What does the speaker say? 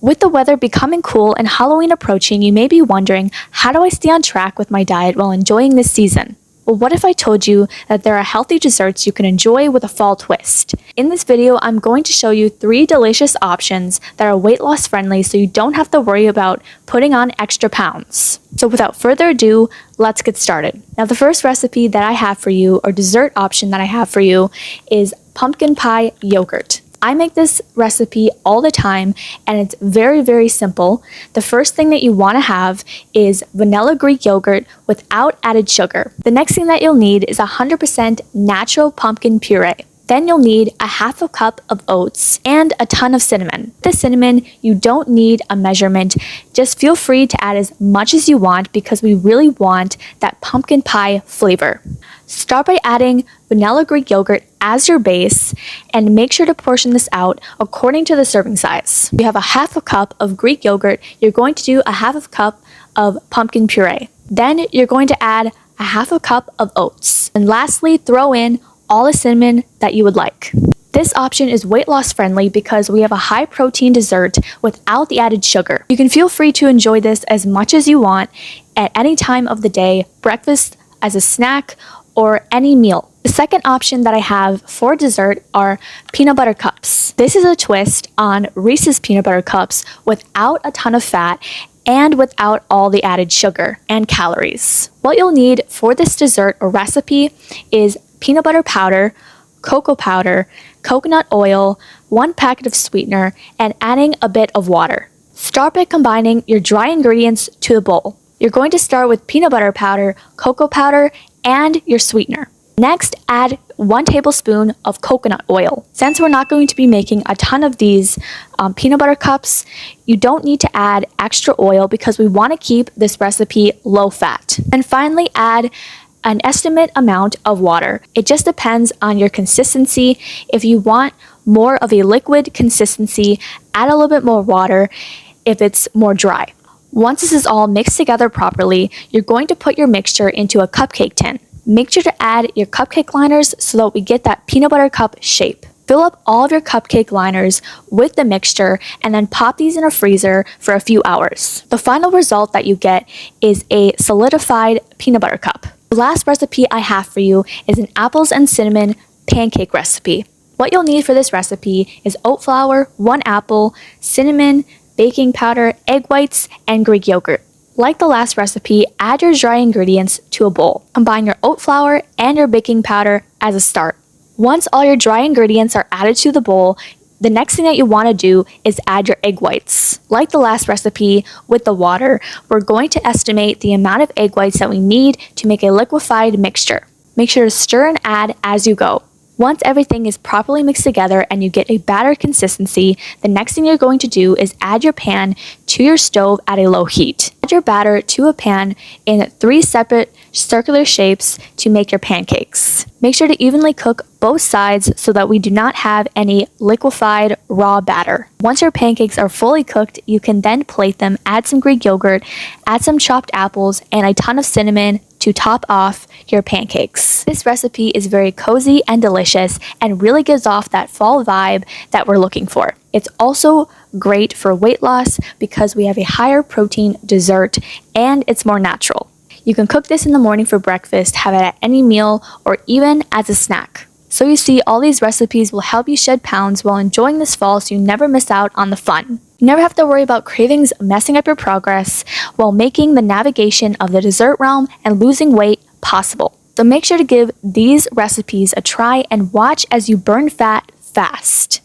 With the weather becoming cool and Halloween approaching, you may be wondering, how do I stay on track with my diet while enjoying this season? Well, what if I told you that there are healthy desserts you can enjoy with a fall twist? In this video, I'm going to show you 3 delicious options that are weight loss friendly so you don't have to worry about putting on extra pounds. So without further ado, let's get started. Now, the first recipe that I have for you, or dessert option that I have for you, is pumpkin pie yogurt. I make this recipe all the time and it's very, very simple. The first thing that you want to have is vanilla Greek yogurt without added sugar. The next thing that you'll need is 100% natural pumpkin puree. Then you'll need a half a cup of oats and a ton of cinnamon. The cinnamon, you don't need a measurement. Just feel free to add as much as you want because we really want that pumpkin pie flavor. Start by adding vanilla Greek yogurt as your base and make sure to portion this out according to the serving size. You have a half a cup of Greek yogurt, you're going to do a half a cup of pumpkin puree. Then you're going to add a half a cup of oats. And lastly, throw in all the cinnamon that you would like. This option is weight loss friendly because we have a high protein dessert without the added sugar. You can feel free to enjoy this as much as you want at any time of the day, breakfast, as a snack, or any meal. The second option that I have for dessert are peanut butter cups. This is a twist on Reese's peanut butter cups without a ton of fat and without all the added sugar and calories. What you'll need for this dessert or recipe is peanut butter powder, cocoa powder, coconut oil, 1 packet of sweetener, and adding a bit of water. Start by combining your dry ingredients to the bowl. You're going to start with peanut butter powder, cocoa powder, and your sweetener. Next, add 1 tablespoon of coconut oil. Since we're not going to be making a ton of these peanut butter cups, you don't need to add extra oil because we want to keep this recipe low fat. And finally, add an estimate amount of water. It just depends on your consistency. If you want more of a liquid consistency, add a little bit more water if it's more dry. Once this is all mixed together properly, you're going to put your mixture into a cupcake tin. Make sure to add your cupcake liners so that we get that peanut butter cup shape. Fill up all of your cupcake liners with the mixture and then pop these in a freezer for a few hours. The final result that you get is a solidified peanut butter cup. The last recipe I have for you is an apples and cinnamon pancake recipe. What you'll need for this recipe is oat flour, 1 apple, cinnamon, baking powder, egg whites, and Greek yogurt. Like the last recipe, add your dry ingredients to a bowl. Combine your oat flour and your baking powder as a start. Once all your dry ingredients are added to the bowl, the next thing that you want to do is add your egg whites. Like the last recipe with the water, we're going to estimate the amount of egg whites that we need to make a liquefied mixture. Make sure to stir and add as you go. Once everything is properly mixed together and you get a batter consistency, the next thing you're going to do is add your pan to your stove at a low heat. Add your batter to a pan in 3 separate circular shapes to make your pancakes. Make sure to evenly cook both sides so that we do not have any liquefied raw batter. Once your pancakes are fully cooked, you can then plate them, add some Greek yogurt, add some chopped apples, and a ton of cinnamon to top off your pancakes. This recipe is very cozy and delicious and really gives off that fall vibe that we're looking for. It's also great for weight loss because we have a higher protein dessert and it's more natural. You can cook this in the morning for breakfast, have it at any meal, or even as a snack. So you see, all these recipes will help you shed pounds while enjoying this fall so you never miss out on the fun. You never have to worry about cravings messing up your progress while making the navigation of the dessert realm and losing weight possible. So make sure to give these recipes a try and watch as you burn fat fast.